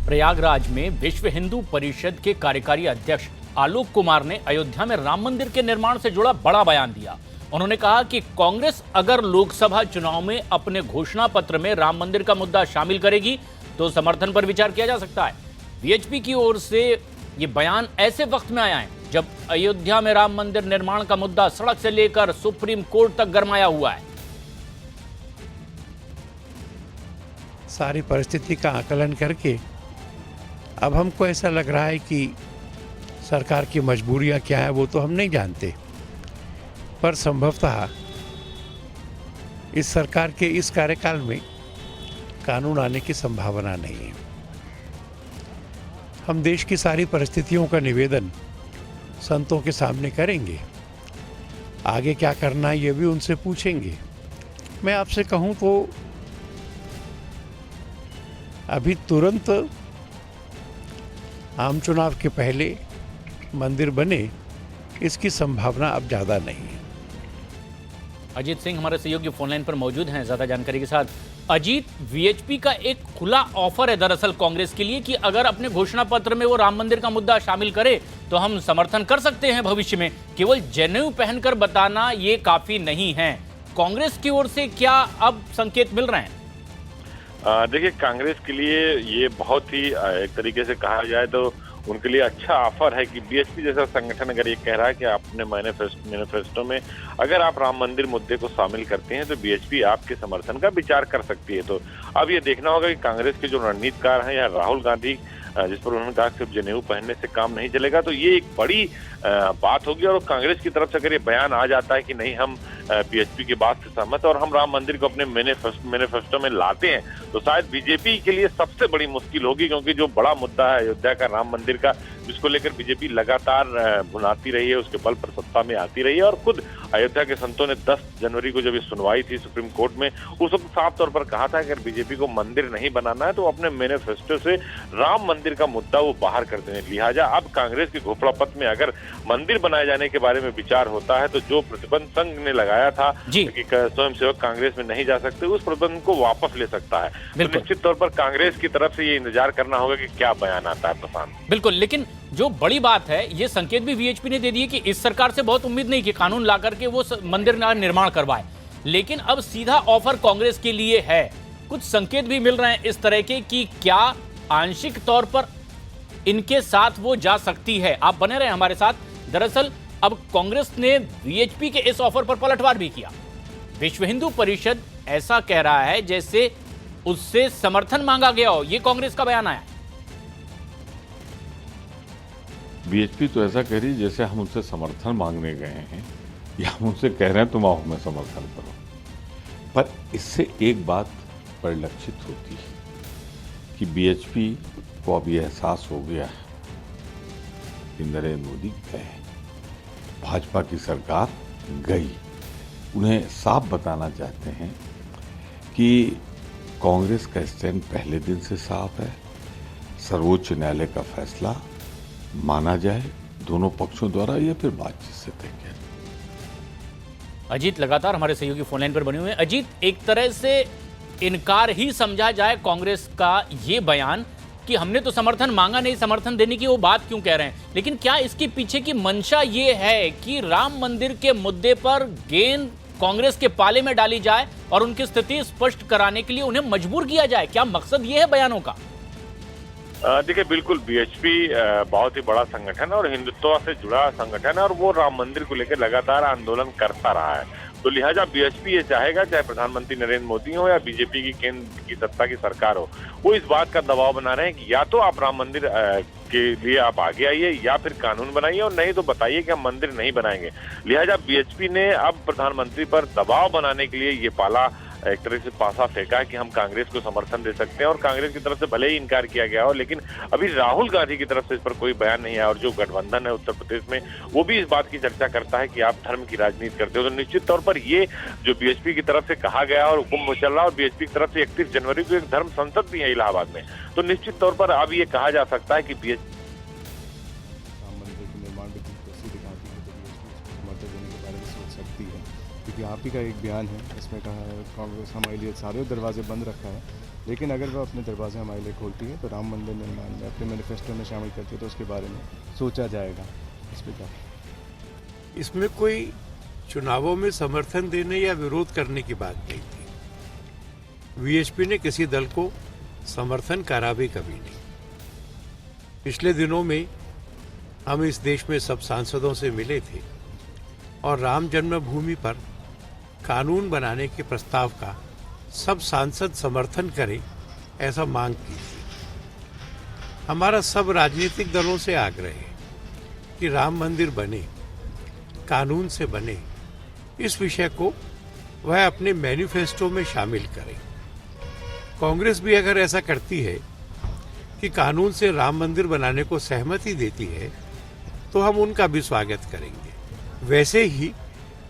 प्रयागराज में विश्व हिंदू परिषद के कार्यकारी अध्यक्ष आलोक कुमार ने अयोध्या में राम मंदिर के निर्माण से जुड़ा बड़ा बयान दिया। उन्होंने कहा कि कांग्रेस अगर लोकसभा चुनाव में अपने घोषणा पत्र में राम मंदिर का मुद्दा शामिल करेगी तो समर्थन पर विचार किया जा सकता है। वीएचपी की ओर से ये बयान ऐसे वक्त में आया है जब अयोध्या में राम मंदिर निर्माण का मुद्दा सड़क से लेकर सुप्रीम कोर्ट तक गरमाया हुआ है। सारी परिस्थिति का आकलन करके अब हमको ऐसा लग रहा है कि सरकार की मजबूरियां क्या है वो तो हम नहीं जानते, पर संभवतः इस सरकार के इस कार्यकाल में कानून आने की संभावना नहीं है। हम देश की सारी परिस्थितियों का निवेदन संतों के सामने करेंगे, आगे क्या करना है ये भी उनसे पूछेंगे। मैं आपसे कहूँ तो अभी तुरंत आम चुनाव के पहले मंदिर बने इसकी संभावना अब ज़्यादा नहीं है। अजीत सिंह हमारे सहयोगी फोनलाइन पर मौजूद हैं ज्यादा जानकारी के साथ। अजीत, वीएचपी का एक खुला ऑफर है दरअसल कांग्रेस के लिए कि अगर अपने घोषणा पत्र में वो राम मंदिर का मुद्दा शामिल करे तो हम समर्थन कर सकते हैं भविष्य में। केवल जनेऊ पहनकर बताना ये काफी नहीं है। कांग्रेस की ओर से क्या अब संकेत मिल रहे हैं? देखिए, कांग्रेस के लिए ये बहुत ही एक तरीके से कहा जाए तो उनके लिए अच्छा ऑफर है कि बीएचपी जैसा संगठन अगर ये कह रहा है कि अपने मैनिफेस्टो में अगर आप राम मंदिर मुद्दे को शामिल करते हैं तो बीएचपी आपके समर्थन का विचार कर सकती है। तो अब ये देखना होगा कि कांग्रेस के जो रणनीतिकार हैं या राहुल गांधी, जिस पर उन्होंने कहा सिर्फ जनेऊ पहनने से काम नहीं चलेगा, तो ये एक बड़ी बात होगी। और कांग्रेस की तरफ से अगर ये बयान आ जाता है कि नहीं, हम बीएचपी की बात से सहमत और हम राम मंदिर को अपने मैनिफेस्टो में लाते हैं, तो शायद बीजेपी के लिए सबसे बड़ी मुश्किल होगी, क्योंकि जो बड़ा मुद्दा है अयोध्या का राम मंदिर का, जिसको लेकर बीजेपी लगातार भुनाती रही है, उसके बल पर सत्ता में आती रही है। और खुद अयोध्या के संतों ने 10 जनवरी को जब ये सुनवाई थी सुप्रीम कोर्ट में, उस वक्त साफ तौर पर कहा था कि अगर बीजेपी को मंदिर नहीं बनाना है तो अपने मैनिफेस्टो से राम मंदिर का मुद्दा वो बाहर कर देने। लिहाजा अब कांग्रेस के घोषणा पत्र में अगर मंदिर बनाए जाने के बारे में विचार होता है तो जो प्रतिबंध संघ ने लगाया था कि स्वयंसेवक कांग्रेस में नहीं जा सकते, उस प्रतिबंध को वापस ले सकता है। तो निश्चित तौर पर कांग्रेस की तरफ से ये इंतजार करना होगा कि क्या बयान आता है। प्रशांत, बिल्कुल, लेकिन जो बड़ी बात है, ये संकेत भी वीएचपी ने दे दिए कि इस सरकार से बहुत उम्मीद नहीं कि कानून ला करके वो मंदिर निर्माण करवाए, लेकिन अब सीधा ऑफर कांग्रेस के लिए है। कुछ संकेत भी मिल रहे हैं इस तरह के कि क्या आंशिक तौर पर इनके साथ वो जा सकती है। आप बने रहे हमारे साथ। दरअसल अब कांग्रेस ने वीएचपी के इस ऑफर पर पलटवार भी किया। विश्व हिंदू परिषद ऐसा कह रहा है जैसे उससे समर्थन मांगा गया हो। ये कांग्रेस का बयान आया। बीएचपी तो ऐसा कह रही जैसे हम उनसे समर्थन मांगने गए हैं या हम उनसे कह रहे हैं तुम आओ हमें समर्थन करो। पर इससे एक बात परिलक्षित होती है कि बीएचपी को अब यह एहसास हो गया है कि नरेंद्र मोदी गए, भाजपा की सरकार गई। उन्हें साफ बताना चाहते हैं कि कांग्रेस का स्टैंड पहले दिन से साफ है। सर्वोच्च न्यायालय का फैसला माना जाए दोनों पक्षों द्वारा या फिर बातचीत से तय किया। अजीत लगातार हमारे सहयोगी फोनलाइन पर बने हुए हैं। अजीत, एक तरह से इनकार ही समझा जाए कांग्रेस का ये बयान कि हमने तो समर्थन मांगा नहीं, समर्थन देने की वो बात क्यों कह रहे हैं, लेकिन क्या इसके पीछे की मंशा ये है कि राम मंदिर के मुद्दे पर गेंद कांग्रेस के पाले में डाली जाए और उनकी स्थिति स्पष्ट कराने के लिए उन्हें मजबूर किया जाए? क्या मकसद ये है बयानों का? देखिए, बिल्कुल बीएचपी बहुत ही बड़ा संगठन है और हिंदुत्व से जुड़ा संगठन है और वो राम मंदिर को लेकर लगातार आंदोलन करता रहा है। तो लिहाजा बीएचपी ये चाहेगा, चाहे प्रधानमंत्री नरेंद्र मोदी हो या बीजेपी की केंद्र की सत्ता की सरकार हो, वो इस बात का दबाव बना रहे हैं कि या तो आप राम मंदिर के लिए आप आगे आइए या फिर कानून बनाइए, और नहीं तो बताइए कि हम मंदिर नहीं बनाएंगे। लिहाजा बीएचपी ने अब प्रधानमंत्री पर दबाव बनाने के लिए ये पाला एक तरह से पासा फेंका है कि हम कांग्रेस को समर्थन दे सकते हैं। और कांग्रेस की तरफ से भले ही इनकार किया गया हो, लेकिन अभी राहुल गांधी की तरफ से इस पर कोई बयान नहीं आया। और जो गठबंधन है उत्तर प्रदेश में, वो भी इस बात की चर्चा करता है कि आप धर्म की राजनीति करते हो। तो निश्चित तौर पर ये जो बीएचपी की तरफ से कहा गया और हुक्म चल रहा है, और बीएचपी की तरफ से 31 जनवरी को एक धर्म संसद भी है इलाहाबाद में, तो निश्चित तौर पर अब ये कहा जा सकता है कि बीएचपी निर्माण में दिलचस्पी दिखाती है तो बीएचपी समर्थन देने के बारे में सोच सकती है। कि आप ही का एक बयान है, इसमें कहा है कांग्रेस हमारे लिए सारे दरवाजे बंद रखा है, लेकिन अगर वह अपने दरवाजे हमारे लिए खोलती है तो राम मंदिर निर्माण में अपने मैनिफेस्टो में शामिल करती है तो उसके बारे में सोचा जाएगा। इस पर क्या? इसमें कोई चुनावों में समर्थन देने या विरोध करने की बात नहीं थी। वीएचपी ने किसी दल को समर्थन करा भी कभी नहीं। पिछले दिनों में हम इस देश में सब सांसदों से मिले थे और राम जन्मभूमि पर कानून बनाने के प्रस्ताव का सब सांसद समर्थन करें ऐसा मांग की थी। हमारा सब राजनीतिक दलों से आग्रह है कि राम मंदिर बने, कानून से बने, इस विषय को वह अपने मैनिफेस्टो में शामिल करें। कांग्रेस भी अगर ऐसा करती है कि कानून से राम मंदिर बनाने को सहमति देती है तो हम उनका भी स्वागत करेंगे, वैसे ही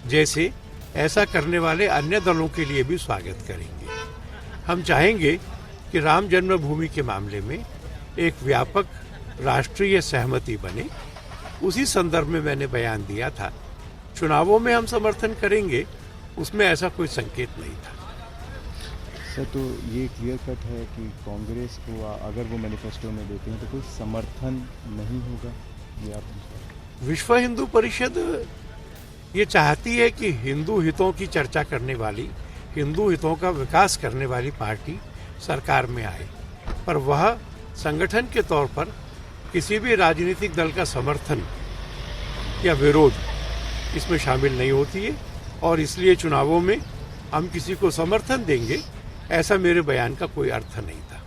जैसे ऐसा करने वाले अन्य दलों के लिए भी स्वागत करेंगे। हम चाहेंगे कि राम जन्मभूमि के मामले में एक व्यापक राष्ट्रीय सहमति बने। उसी संदर्भ में मैंने बयान दिया था। चुनावों में हम समर्थन करेंगे, उसमें ऐसा कोई संकेत नहीं था। सर, तो ये क्लियर कट है कि कांग्रेस को अगर वो मैनिफेस्टो में देते हैं तो कोई समर्थन नहीं होगा, ये आप? विश्व हिंदू परिषद ये चाहती है कि हिंदू हितों की चर्चा करने वाली, हिंदू हितों का विकास करने वाली पार्टी सरकार में आए, पर वह संगठन के तौर पर किसी भी राजनीतिक दल का समर्थन या विरोध इसमें शामिल नहीं होती है और इसलिए चुनावों में हम किसी को समर्थन देंगे ऐसा मेरे बयान का कोई अर्थ नहीं था।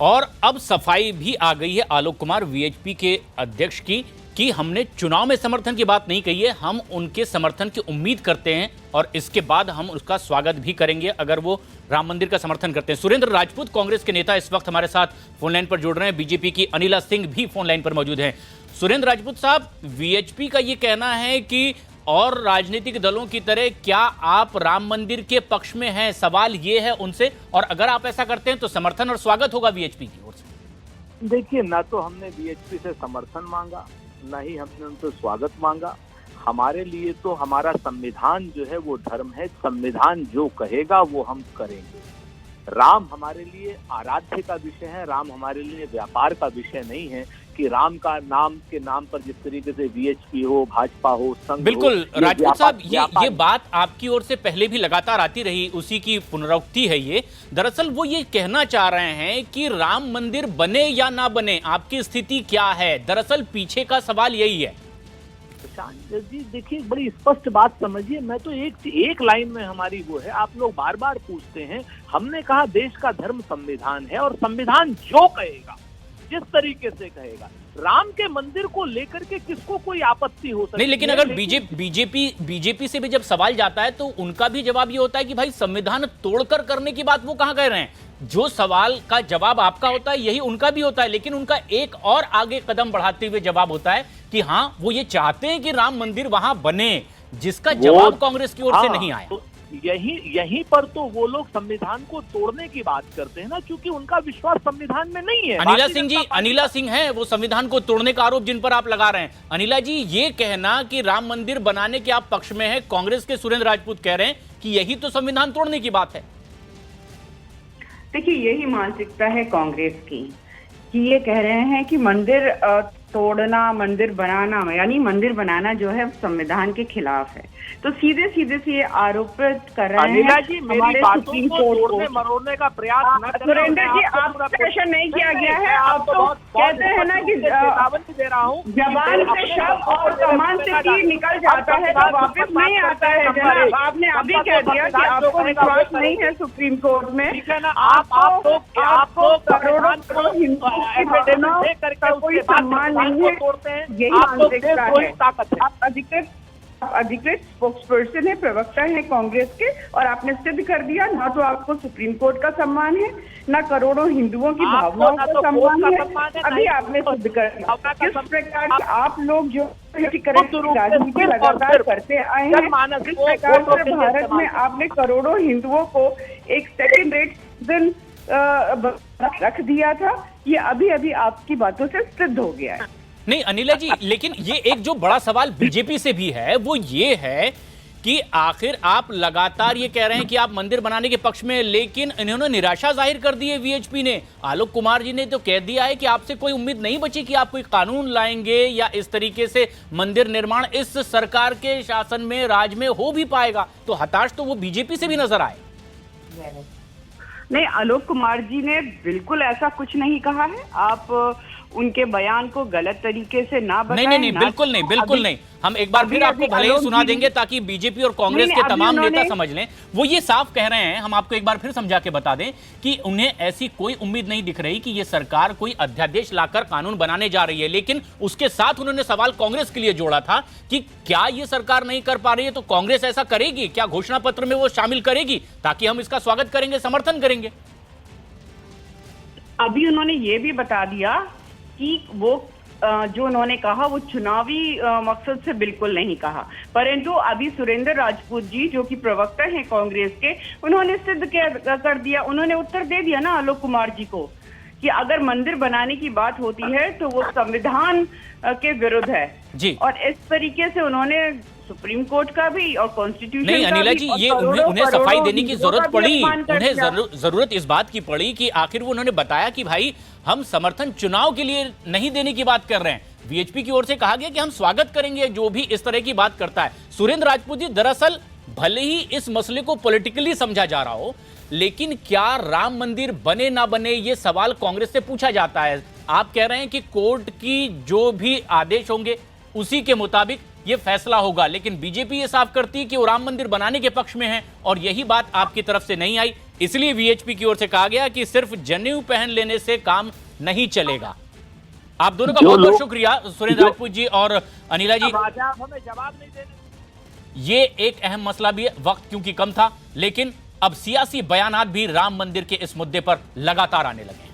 और अब सफाई भी आ गई है आलोक कुमार वीएचपी के अध्यक्ष की कि हमने चुनाव में समर्थन की बात नहीं कही है, हम उनके समर्थन की उम्मीद करते हैं और इसके बाद हम उसका स्वागत भी करेंगे अगर वो राम मंदिर का समर्थन करते हैं। सुरेंद्र राजपूत कांग्रेस के नेता इस वक्त हमारे साथ फोन लाइन पर जुड़ रहे हैं। बीजेपी की अनिला सिंह भी फोन लाइन पर मौजूद हैं। सुरेंद्र राजपूत साहब, वीएचपी का ये कहना है कि और राजनीतिक दलों की तरह क्या आप राम मंदिर के पक्ष में हैं? सवाल ये है उनसे, और अगर आप ऐसा करते हैं तो समर्थन और स्वागत होगा वीएचपी की ओर से। देखिए, ना तो हमने वीएचपी से समर्थन मांगा, ना ही हमने उनसे स्वागत मांगा। हमारे लिए तो हमारा संविधान जो है वो धर्म है, संविधान जो कहेगा वो हम करेंगे। राम हमारे लिए आराध्य का विषय है, राम हमारे लिए व्यापार का विषय नहीं है कि राम का नाम के नाम पर जिस तरीके से वीएचपी हो, भाजपा हो, संघ बिल्कुल हो, राजपूत साहब, ये बात आपकी ओर से पहले भी लगातार आती रही, उसी की पुनरावृत्ति है ये। दरअसल वो ये कहना चाह रहे हैं कि राम मंदिर बने या ना बने, आपकी स्थिति क्या है? दरअसल पीछे का सवाल यही है। जी देखिए, बड़ी स्पष्ट बात समझिए। मैं तो एक लाइन में हमारी वो है, आप लोग बार बार पूछते हैं, हमने कहा देश का धर्म संविधान है और संविधान जो कहेगा, जिस तरीके से कहेगा, राम के मंदिर को लेकर के किसको कोई आपत्ति हो सकती नहीं, लेकिन अगर बीजेपी से भी जब सवाल जाता है तो उनका भी जवाब ये होता है कि भाई संविधान तोड़कर करने की बात वो कहां कह रहे हैं। जो सवाल का जवाब आपका होता है यही उनका भी होता है, लेकिन उनका एक और आगे कदम बढ़ाते हुए जवाब होता है कि हाँ, वो ये चाहते हैं कि राम मंदिर वहां बने, जिसका जवाब कांग्रेस की ओर से नहीं आया। तो यहीं पर तो वो लोग संविधान को तोड़ने की बात करते हैं ना, क्योंकि उनका विश्वास संविधान में नहीं है। अनिला सिंह जी, अनिला सिंह है वो संविधान को तोड़ने का आरोप जिन पर आप लगा रहे हैं। अनिला जी, ये कहना कि राम मंदिर बनाने के आप पक्ष में है, कांग्रेस के सुरेंद्र राजपूत कह रहे हैं कि यही तो संविधान तोड़ने की बात है। देखिए, यही मानसिकता है कांग्रेस की कि ये कह रहे हैं कि मंदिर तोड़ना, मंदिर बनाना, यानी मंदिर बनाना जो है संविधान के खिलाफ है। तो सीधे सीधे से ये आरोपित कर रहे हैं हमारे सुप्रीम कोर्ट को मरोड़ने का प्रयास न करें। सुरेंद्र जी, आपका क्वेश्चन नहीं किया गया है। आप तो कहते हैं ना कि दे रहा हूँ, जबान से शब्द और कमान से तीर निकल जाता है तो वापस नहीं आता है। जनाब, आपने अभी कह दिया कि आपको विश्वास नहीं है सुप्रीम कोर्ट में। आपको करोड़ों हिंदुओं का कोई सम्मान नहीं है, यही मानसिकता है। आप अधिकृत स्पोक्सपर्सन है, प्रवक्ता है कांग्रेस के, और आपने सिद्ध कर दिया ना तो आपको सुप्रीम कोर्ट का सम्मान है, ना करोड़ों हिंदुओं की भावनाओं का सम्मान है। अभी आपने सिद्ध कर दिया किस प्रकार के आप लोग जो राजनीति लगातार करते आए हैं, किस प्रकार से भारत में आपने करोड़ों हिंदुओं को एक सेकेंड रेट सिटीजन रख दिया था, ये अभी अभी आपकी बातों से सिद्ध हो गया है। नहीं अनिला जी, लेकिन ये एक जो बड़ा सवाल बीजेपी से भी है वो ये है कि आखिर आप लगातार ये कह रहे हैं कि आप मंदिर बनाने के पक्ष में, लेकिन इन्होंने निराशा जाहिर कर दी है वीएचपी ने। आलोक कुमार जी ने तो कह दिया है कि आपसे कोई उम्मीद नहीं बची कि आप कोई कानून लाएंगे या इस तरीके से मंदिर निर्माण इस सरकार के शासन में, राज में हो भी पाएगा। तो हताश तो वो बीजेपी से भी नजर आए। नहीं, आलोक कुमार जी ने बिल्कुल ऐसा कुछ नहीं कहा है। आप उनके बयान को गलत तरीके से ना बताएं। नहीं, बिल्कुल नहीं, बिल्कुल नहीं। हम एक बार फिर आपको भले ही सुना देंगे ताकि बीजेपी और कांग्रेस के तमाम नेता समझ लें। वो ये साफ कह रहे हैं, हम आपको एक बार फिर समझा के बता दें कि उन्हें ऐसी कोई उम्मीद नहीं दिख रही कि ये सरकार कोई अध्यादेश लाकर कानून बनाने जा रही है। लेकिन उसके साथ उन्होंने सवाल कांग्रेस के लिए जोड़ा था कि क्या ये सरकार नहीं कर पा रही है तो कांग्रेस ऐसा करेगी क्या, घोषणा पत्र में वो शामिल करेगी ताकि हम इसका स्वागत करेंगे, समर्थन करेंगे। अभी उन्होंने ये भी बता दिया कि वो जो उन्होंने कहा वो चुनावी मकसद से बिल्कुल नहीं कहा, परंतु अभी सुरेंद्र राजपूत जी जो कि प्रवक्ता हैं कांग्रेस के, उन्होंने सिद्ध कर दिया, उन्होंने उत्तर दे दिया ना आलोक कुमार जी को कि अगर मंदिर बनाने की बात होती है तो वो संविधान के विरुद्ध है जी। और इस तरीके से उन्होंने सुप्रीम कोर्ट का भी और कॉन्स्टिट्यूशन नहीं अनिला जी, ये उन्हें सफाई देने की जरूरत पड़ी, उन्हें जरूरत इस बात की पड़ी कि आखिर वो उन्होंने बताया कि भाई हम समर्थन चुनाव के लिए नहीं देने की बात कर रहे हैं। वीएचपी की ओर से कहा गया कि हम स्वागत करेंगे जो भी इस तरह की बात करता है। सुरेंद्र राजपूत जी, दरअसल भले ही इस मसले को पॉलिटिकली समझा जा रहा हो, लेकिन क्या राम मंदिर बने ना बने ये सवाल कांग्रेस से पूछा जाता है। आप कह रहे हैं कि कोर्ट की जो भी आदेश होंगे उसी के मुताबिक ये फैसला होगा, लेकिन बीजेपी ये साफ करती है कि वो राम मंदिर बनाने के पक्ष में है और यही बात आपकी तरफ से नहीं आई। इसलिए वीएचपी की ओर से कहा गया कि सिर्फ जनेऊ पहन लेने से काम नहीं चलेगा। आप दोनों का बहुत बहुत शुक्रिया सुरेंद्र राजपूत जी और अनिला जी। हमें जवाब नहीं देने। ये एक अहम मसला भी है, वक्त क्योंकि कम था, लेकिन अब सियासी बयानात भी राम मंदिर के इस मुद्दे पर लगातार आने लगे।